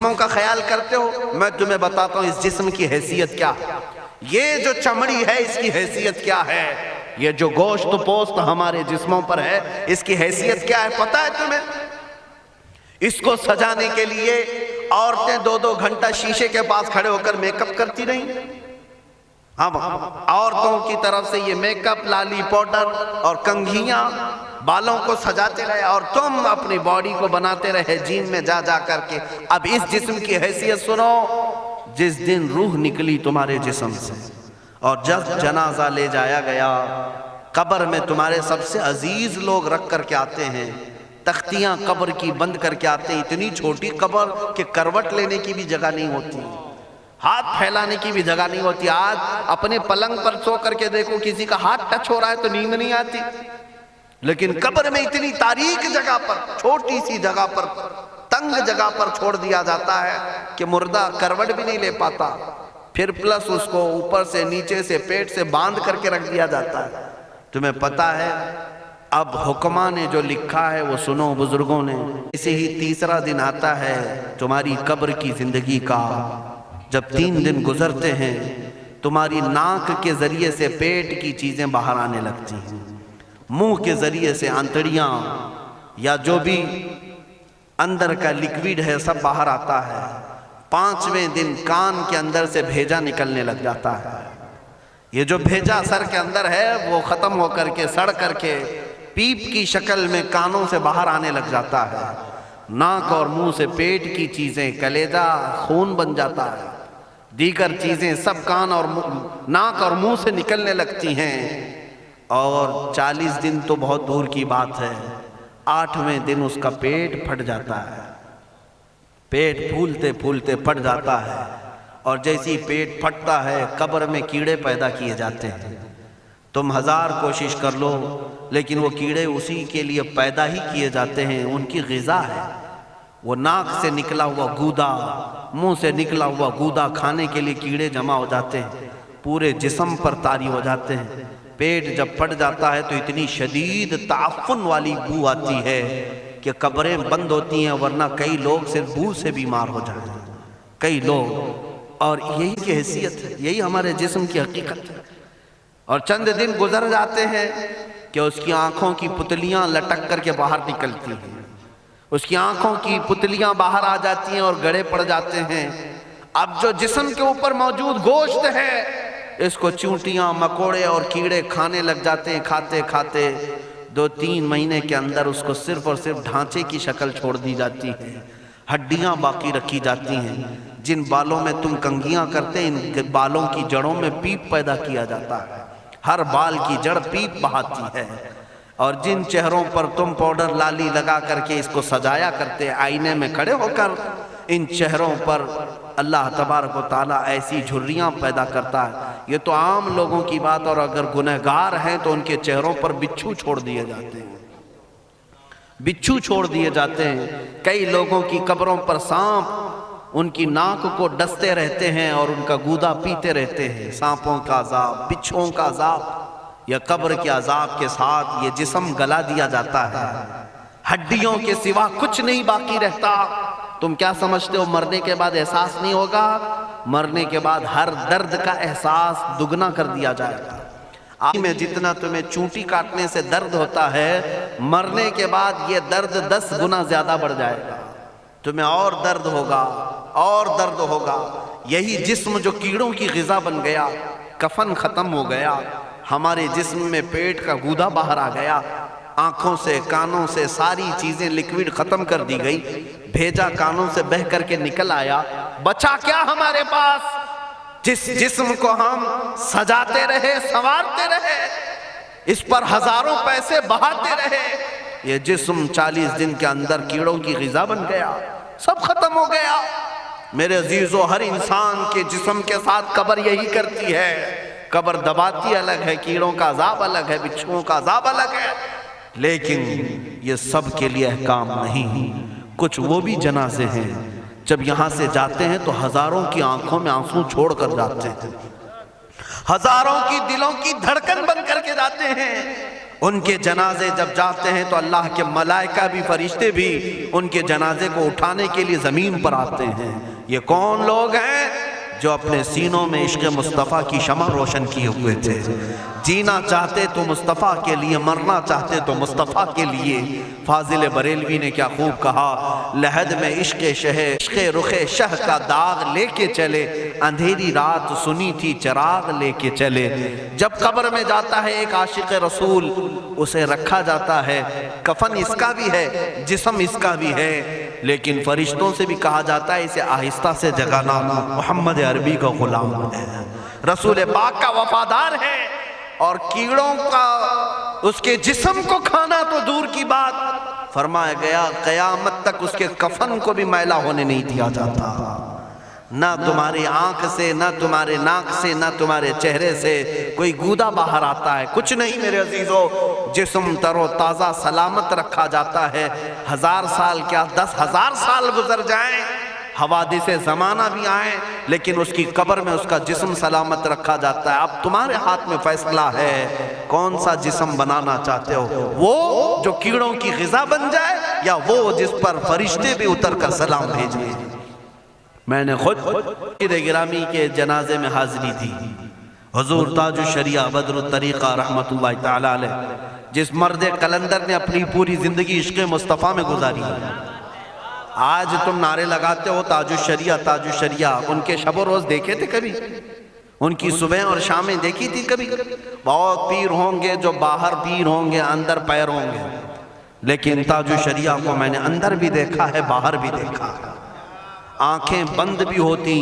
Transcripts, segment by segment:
جسموں کا خیال کرتے ہو، میں تمہیں بتاتا ہوں اس جسم کی حیثیت کیا ہے۔ یہ جو چمڑی ہے اس کی حیثیت کیا ہے، یہ جو گوشت پوست ہمارے جسموں پر ہے اس کی حیثیت کیا ہے پتہ ہے تمہیں؟ اس کو سجانے کے لیے عورتیں 2-2 گھنٹہ شیشے کے پاس کھڑے ہو کر میک اپ کرتی رہیں۔ ہم عورتوں کی طرف سے یہ میک اپ، لالی پاؤڈر اور کنگھیاں بالوں کو سجاتے رہے، اور تم اپنی باڈی کو بناتے رہے جیم میں جا جا کر کے۔ اب اس جسم کی حیثیت سنو، جس دن روح نکلی تمہارے جسم سے اور جب جنازہ لے جایا گیا، قبر میں تمہارے سب سے عزیز لوگ رکھ کر کے آتے ہیں، تختیاں قبر کی بند کر کے آتے ہیں، اتنی چھوٹی قبر کہ کروٹ لینے کی بھی جگہ نہیں ہوتی، ہاتھ پھیلانے کی بھی جگہ نہیں ہوتی۔ آج اپنے پلنگ پر سو کر کے دیکھو، کسی کا ہاتھ ٹچ ہو رہا ہے تو نیند نہیں آتی، لیکن قبر میں اتنی تاریک جگہ پر، چھوٹی سی جگہ پر، تنگ جگہ پر چھوڑ دیا جاتا ہے کہ مردہ کروٹ بھی نہیں لے پاتا، پھر پلس اس کو اوپر سے نیچے سے پیٹ سے باندھ کر کے رکھ دیا جاتا ہے۔ تمہیں پتا ہے اب حکماں نے جو لکھا ہے وہ سنو بزرگوں نے، اسے ہی تیسرا دن آتا ہے تمہاری قبر کی زندگی کا۔ جب 3 دن گزرتے ہیں تمہاری ناک کے ذریعے سے پیٹ کی چیزیں باہر آنے لگتی ہیں، منہ کے ذریعے سے آنتڑیاں یا جو بھی اندر کا لیکویڈ ہے سب باہر آتا ہے۔ 5ویں دن کان کے اندر سے بھیجا نکلنے لگ جاتا ہے۔ یہ جو بھیجا سر کے اندر ہے وہ ختم ہو کر کے سڑ کر کے پیپ کی شکل میں کانوں سے باہر آنے لگ جاتا ہے۔ ناک اور منہ سے پیٹ کی چیزیں، کلیجہ، خون بن جاتا ہے، دیگر چیزیں سب کان اور ناک اور منہ سے نکلنے لگتی ہیں، اور 40 دن تو بہت دور کی بات ہے، 8ویں دن اس کا پیٹ پھٹ جاتا ہے، پیٹ پھولتے پھولتے پھٹ جاتا ہے، اور جیسی پیٹ پھٹتا ہے قبر میں کیڑے پیدا کیے جاتے ہیں۔ تم 1000 کوشش کر لو لیکن وہ کیڑے اسی کے لیے پیدا ہی کیے جاتے ہیں، ان کی غذا ہے۔ وہ ناک سے نکلا ہوا گودا، منہ سے نکلا ہوا گودا کھانے کے لیے کیڑے جمع ہو جاتے ہیں، پورے جسم پر طاری ہو جاتے ہیں۔ پیٹ جب پھٹ جاتا ہے تو اتنی شدید تعفن والی بو آتی ہے کہ قبریں بند ہوتی ہیں، ورنہ کئی لوگ صرف بو سے بیمار ہو جاتے ہیں، کئی لوگ۔ اور یہی کی حیثیت ہے، یہی ہمارے جسم کی حقیقت ہے۔ اور چند دن گزر جاتے ہیں کہ اس کی آنکھوں کی پتلیاں لٹک کر کے باہر نکلتی ہیں، اس کی آنکھوں کی پتلیاں باہر آ جاتی ہیں اور گڑے پڑ جاتے ہیں۔ اب جو جسم کے اوپر موجود گوشت ہے اس کو چونٹیاں، مکوڑے اور کیڑے کھانے لگ جاتے ہیں، کھاتے کھاتے 2-3 مہینے کے اندر اس کو صرف اور صرف ڈھانچے کی شکل چھوڑ دی جاتی ہے، ہڈیاں باقی رکھی جاتی ہیں۔ جن بالوں میں تم کنگھیاں کرتے ہیں ان بالوں کی جڑوں میں پیپ پیدا کیا جاتا ہے، ہر بال کی جڑ پیپ بہاتی ہے۔ اور جن چہروں پر تم پاؤڈر لالی لگا کر کے اس کو سجایا کرتے آئینے میں کھڑے ہو کر، ان چہروں پر اللہ تبارک و تعالیٰ ایسی جھریاں پیدا کرتا ہے۔ یہ تو عام لوگوں کی بات، اور اگر گنہگار ہیں تو ان کے چہروں پر بچھو چھوڑ دیے جاتے ہیں، بچھو چھوڑ دیے جاتے ہیں۔ کئی لوگوں کی قبروں پر سانپ ان کی ناک کو ڈستے رہتے ہیں اور ان کا گودا پیتے رہتے ہیں۔ سانپوں کا عذاب، بچھوؤں کا عذاب، یا قبر کے عذاب کے ساتھ یہ جسم گلا دیا جاتا ہے، ہڈیوں کے سوا کچھ نہیں باقی رہتا۔ تم کیا سمجھتے ہو مرنے کے بعد احساس نہیں ہوگا؟ مرنے کے بعد ہر درد کا احساس دگنا کر دیا جائے گا۔ آج میں جتنا تمہیں چونٹی کاٹنے سے درد ہوتا ہے، مرنے کے بعد یہ درد 10 گنا زیادہ بڑھ جائے گا، تمہیں اور درد ہوگا اور درد ہوگا۔ یہی جسم جو کیڑوں کی غذا بن گیا، کفن ختم ہو گیا، ہمارے جسم میں پیٹ کا گودا باہر آ گیا، آنکھوں سے کانوں سے ساری چیزیں لیکویڈ ختم کر دی گئی، بھیجا کانوں سے بہہ کر کے نکل آیا، بچا کیا ہمارے پاس؟ جس جسم کو ہم سجاتے رہے، سنوارتے رہے، اس پر ہزاروں پیسے بہاتے رہے، یہ جسم 40 دن کے اندر کیڑوں کی غذا بن گیا، سب ختم ہو گیا۔ میرے عزیزو، ہر انسان کے جسم کے ساتھ قبر یہی کرتی ہے، قبر دباتی الگ ہے، کیڑوں کا عذاب الگ ہے، بچھوؤں کا عذاب الگ ہے، لیکن یہ سب کے لیے احکام نہیں۔ کچھ وہ بھی جنازے ہیں جب یہاں سے جاتے ہیں تو ہزاروں کی آنکھوں میں آنسو چھوڑ کر جاتے ہیں، ہزاروں کی دلوں کی دھڑکن بن کر کے جاتے ہیں، ان کے جنازے جب جاتے ہیں تو اللہ کے ملائکہ بھی فرشتے بھی ان کے جنازے کو اٹھانے کے لیے زمین پر آتے ہیں۔ یہ کون لوگ ہیں؟ جو اپنے سینوں میں عشق مصطفیٰ کی شمع روشن کیے ہوئے تھے، جینا چاہتے تو مصطفیٰ کے لیے، مرنا چاہتے تو مصطفیٰ کے لیے۔ فاضل بریلوی نے کیا خوب کہا، لحد میں عشق شہ، عشق رخ شہ کا داغ لے کے چلے، اندھیری رات سنی تھی چراغ لے کے چلے۔ جب قبر میں جاتا ہے ایک عاشق رسول، اسے رکھا جاتا ہے، کفن اس کا بھی ہے، جسم اس کا بھی ہے، لیکن فرشتوں سے بھی کہا جاتا ہے اسے آہستہ سے جگانا، محمد عربی کا غلام ہے، رسول پاک کا وفادار ہے، اور کیڑوں کا اس کے جسم کو کھانا تو دور کی بات، فرمایا گیا قیامت تک اس کے کفن کو بھی میلا ہونے نہیں دیا جاتا۔ نہ تمہاری آنکھ سے، نہ تمہارے ناک سے، نہ تمہارے چہرے سے کوئی گودا باہر آتا ہے، کچھ نہیں میرے عزیزو، جسم تر و تازہ سلامت رکھا جاتا ہے۔ 1000 سال کیا 10,000 سال گزر جائیں، حوادث زمانہ بھی آئیں، لیکن اس کی قبر میں اس کا جسم سلامت رکھا جاتا ہے۔ اب تمہارے ہاتھ میں فیصلہ ہے، کون سا جسم بنانا چاہتے ہو، وہ جو کیڑوں کی غذا بن جائے، یا وہ جس پر فرشتے بھی اتر کر سلام بھیجیں۔ میں نے خود گرامی کے جنازے میں حاضری تھی، حضور تاج الشریعہ بدر الطریقہ رحمت اللہ تعالی علیہ، جس مرد قلندر نے اپنی پوری زندگی عشق مصطفیٰ میں گزاری۔ آج تم نعرے لگاتے ہو تاج الشریعہ تاج الشریعہ، ان کے شب و روز دیکھے تھے کبھی؟ ان کی صبح اور شامیں دیکھی تھی کبھی؟ بہت پیر ہوں گے جو باہر پیر ہوں گے، اندر پیر ہوں گے، لیکن تاج الشریعہ کو میں نے اندر بھی دیکھا ہے، باہر بھی دیکھا ہے۔ آنکھیں بند بھی ہوتی،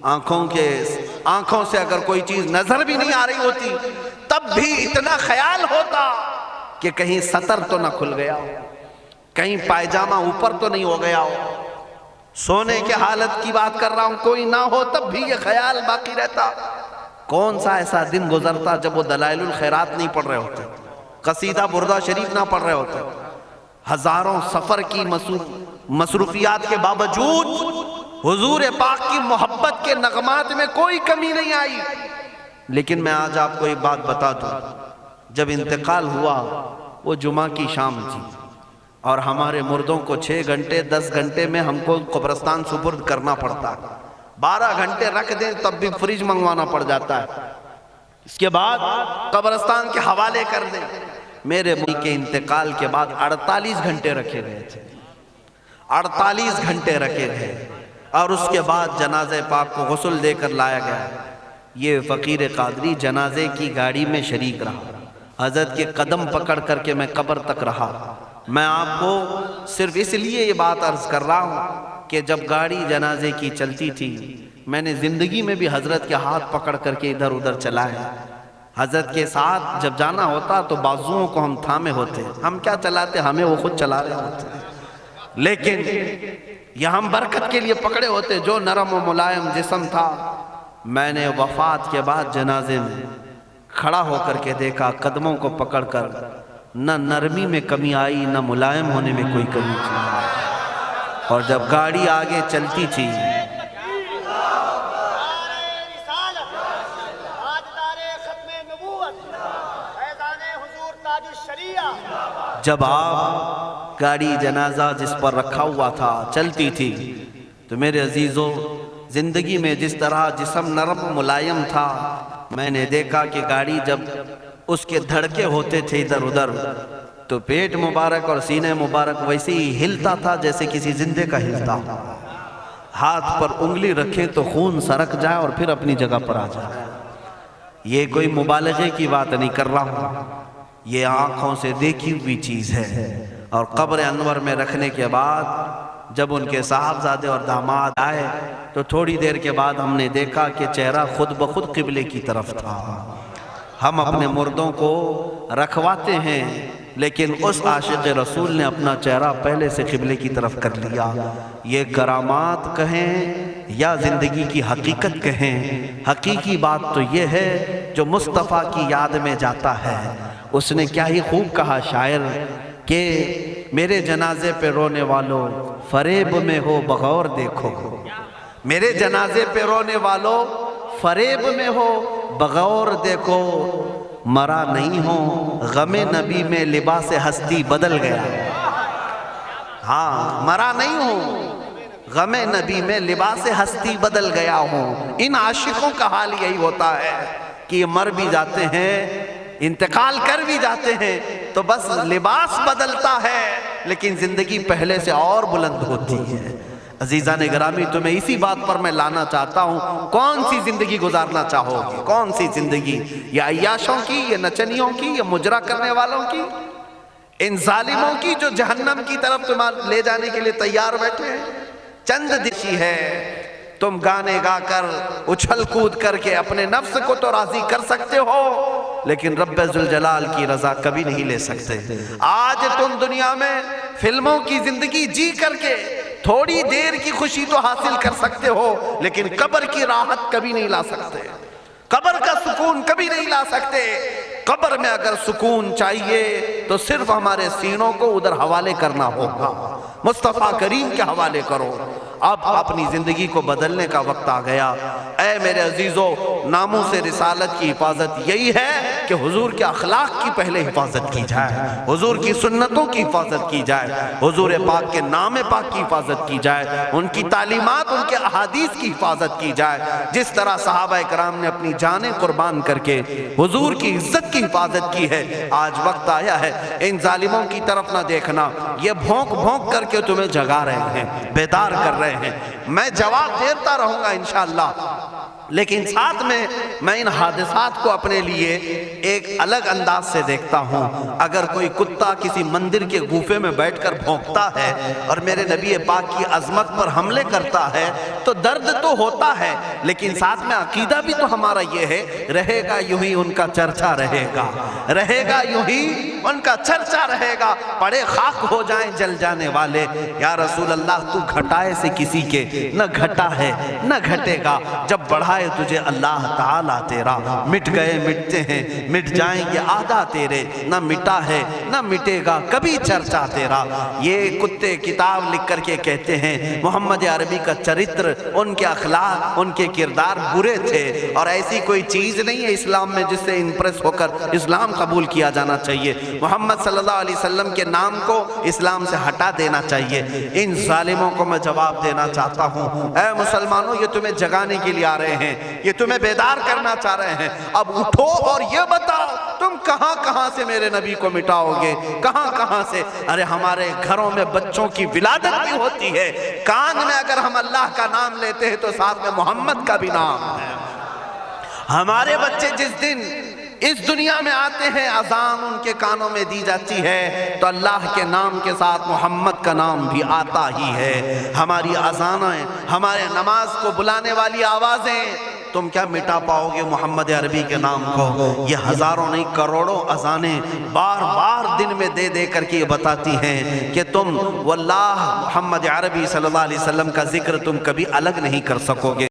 آنکھوں سے اگر کوئی چیز نظر بھی نہیں آ رہی ہوتی، تب بھی اتنا خیال ہوتا کہ کہیں سطر تو نہ کھل گیا ہو، کہیں پائجامہ اوپر تو نہیں ہو گیا ہو، سونے کے حالت کی بات کر رہا ہوں، کوئی نہ ہو تب بھی یہ خیال باقی رہتا۔ کون سا ایسا دن گزرتا جب وہ دلائل الخیرات نہیں پڑھ رہے ہوتے، قصیدہ بردہ شریف نہ پڑھ رہے ہوتے، ہزاروں سفر کی مصروفیات کے باوجود حضور پاک کی محبت کے نغمات میں کوئی کمی نہیں آئی۔ لیکن میں آج آپ کو ایک بات بتا دوں، جب انتقال ہوا وہ جمعہ کی شام تھی، اور ہمارے مردوں کو 6 گھنٹے 10 گھنٹے میں ہم کو قبرستان سپرد کرنا پڑتا ہے، 12 گھنٹے رکھ دیں تب بھی فریج منگوانا پڑ جاتا ہے، اس کے بعد قبرستان کے حوالے کر دیں۔ میرے ملک کے انتقال کے بعد 48 گھنٹے رکھے گئے تھے، 48 گھنٹے رکھے گئے، اور اس کے بعد جنازے پاک کو غسل دے کر لایا گیا۔ یہ فقیر قادری جنازے کی گاڑی میں شریک رہا، حضرت کے قدم پکڑ کر کے میں قبر تک رہا۔ میں آپ کو صرف اس لیے یہ بات عرض کر رہا ہوں کہ جب گاڑی جنازے کی چلتی تھی، میں نے زندگی میں بھی حضرت کے ہاتھ پکڑ کر کے ادھر ادھر چلائے۔ حضرت کے ساتھ جب جانا ہوتا تو بازوؤں کو ہم تھامے ہوتے، ہم کیا چلاتے، ہمیں وہ خود چلا رہے ہوتے، لیکن یہ ہم برکت کے لیے پکڑے ہوتے۔ جو نرم و ملائم جسم تھا، میں نے وفات کے بعد جنازے میں کھڑا ہو کر کے دیکھا، قدموں کو پکڑ کر، نہ نرمی میں کمی آئی، نہ ملائم ہونے میں کوئی کمی تھی۔ اور جب گاڑی آگے چلتی تھی، جب آپ گاڑی جنازہ جس پر رکھا ہوا تھا چلتی تھی، تو میرے عزیزو زندگی میں جس طرح جسم نرم ملائم تھا، میں نے دیکھا کہ گاڑی جب اس کے دھڑکے ہوتے تھے ادھر ادھر، تو پیٹ مبارک اور سینے مبارک ویسے ہی ہلتا تھا جیسے کسی زندے کا ہلتا۔ ہاتھ پر انگلی رکھیں تو خون سرک جائے اور پھر اپنی جگہ پر آ جائے۔ یہ کوئی مبالغے کی بات نہیں کر رہا ہوں، یہ آنکھوں سے دیکھی ہوئی چیز ہے۔ اور قبر انور میں رکھنے کے بعد جب ان کے صاحبزادے اور داماد آئے تو تھوڑی دیر کے بعد ہم نے دیکھا کہ چہرہ خود بخود قبلے کی طرف تھا۔ ہم اپنے مردوں کو رکھواتے ہیں، لیکن اس عاشق رسول نے اپنا چہرہ پہلے سے قبلے کی طرف کر لیا۔ یہ کرامات کہیں یا زندگی کی حقیقت کہیں، حقیقی بات تو یہ ہے جو مصطفیٰ کی یاد میں جاتا ہے۔ اس نے کیا ہی خوب کہا شاعر کہ میرے جنازے پہ رونے والوں فریب میں ہو بغور دیکھو، میرے جنازے پہ رونے والوں فریب میں ہو بغور دیکھو، مرا نہیں ہو، غم نبی میں لباس ہستی بدل گیا۔ ہاں، مرا نہیں ہو، غم نبی میں لباس ہستی بدل گیا ہوں۔ ان عاشقوں کا حال یہی ہوتا ہے کہ یہ مر بھی جاتے ہیں، انتقال کر بھی جاتے ہیں، تو بس لباس بدلتا ہے لیکن زندگی پہلے سے اور بلند ہوتی ہے۔ عزیزان گرامی، تمہیں اسی بات پر میں لانا چاہتا ہوں، کون سی زندگی گزارنا چاہو گے؟ کون سی زندگی؟ یا عیاشوں کی، یا نچنیوں کی، یا مجرا کرنے والوں کی، ان ظالموں کی جو جہنم کی طرف تمہیں لے جانے کے لیے تیار بیٹھے ہیں؟ چند دشی ہے، تم گانے گا کر، اچھل کود کر کے اپنے نفس کو تو راضی کر سکتے ہو، لیکن رب ذوالجلال کی رضا کبھی نہیں لے سکتے۔ آج تم دنیا میں فلموں کی زندگی جی کر کے تھوڑی دیر کی خوشی تو حاصل کر سکتے ہو، لیکن قبر کی راحت کبھی نہیں لا سکتے، قبر کا سکون کبھی نہیں لا سکتے۔ قبر میں اگر سکون چاہیے تو صرف ہمارے سینوں کو ادھر حوالے کرنا ہوگا، مصطفیٰ کریم کے حوالے کرو۔ اب اپنی زندگی کو بدلنے کا وقت آ گیا۔ اے میرے عزیزو، ناموس رسالت کی حفاظت یہی ہے کہ حضور کے اخلاق کی پہلے حفاظت کی جائے، حضور کی سنتوں کی حفاظت کی جائے، حضور پاک کے نام پاک کی حفاظت کی جائے، ان کی تعلیمات، ان کے احادیث کی حفاظت کی جائے۔ جس طرح صحابہ کرام نے اپنی جانیں قربان کر کے حضور کی عزت کی حفاظت کی ہے، آج وقت آیا ہے ان ظالموں کی طرف نہ دیکھنا۔ یہ بھونک بھونک کر کے تمہیں جگا رہے ہیں، بیدار کر رہے ہیں، میں جواب دیتا رہوں گا انشاءاللہ، لیکن ساتھ میں ان حادثات کو اپنے لیے ایک الگ انداز سے دیکھتا ہوں۔ اگر کوئی کتا کسی مندر کے گوفے میں بیٹھ کر بھونکتا ہے اور میرے نبی پاک کی عظمت پر حملے کرتا ہے تو درد تو ہوتا ہے، لیکن ساتھ میں عقیدہ بھی تو ہمارا یہ ہے، رہے گا یوں ہی ان کا چرچا رہے گا، رہے گا یوں ہی ان کا چرچا رہے گا، پڑے خاک ہو جائیں جل جانے والے۔ یا رسول اللہ، تو گھٹائے سے کسی کے نہ گھٹا ہے نہ گھٹے گا، جب بڑھائے تجھے اللہ تعالیٰ تیرا، مٹ گئے مٹتے ہیں مٹ جائیں گے آدھا تیرے، نہ مٹا ہے نہ مٹے گا کبھی چرچا تیرا۔ یہ کتے کتاب لکھ کر کے کہتے ہیں محمد عربی کا چرتر، ان کے اخلاق، ان کے کردار برے تھے، اور ایسی کوئی چیز نہیں ہے اسلام میں جس سے امپریس ہو کر اسلام قبول کیا جانا چاہیے۔ محمد صلی اللہ علیہ وسلم کے نام کو اسلام سے ہٹا دینا چاہیے۔ ان ظالموں کو میں جواب دینا چاہتا ہوں، اے مسلمانوں، یہ تمہیں جگانے کے لیے آ رہے ہیں، یہ تمہیں بیدار کرنا چاہ رہے ہیں۔ اب اٹھو اور یہ بتاؤ تم کہاں کہاں سے میرے نبی کو مٹاؤ گے، کہاں کہاں سے؟ ارے ہمارے گھروں میں بچوں کی ولادت بھی ہوتی ہے، کان میں اگر ہم اللہ کا نام لیتے ہیں تو ساتھ میں محمد کا بھی نام ہے۔ ہمارے بچے جس دن اس دنیا میں آتے ہیں، اذان ان کے کانوں میں دی جاتی ہے تو اللہ کے نام کے ساتھ محمد کا نام بھی آتا ہی ہے۔ ہماری اذانیں، ہمارے نماز کو بلانے والی آوازیں، تم کیا مٹا پاؤ گے محمد عربی کے نام کو؟ یہ ہزاروں نہیں کروڑوں اذانیں بار بار دن میں دے دے کر کے یہ بتاتی ہیں کہ تم واللہ محمد عربی صلی اللہ علیہ وسلم کا ذکر تم کبھی الگ نہیں کر سکو گے۔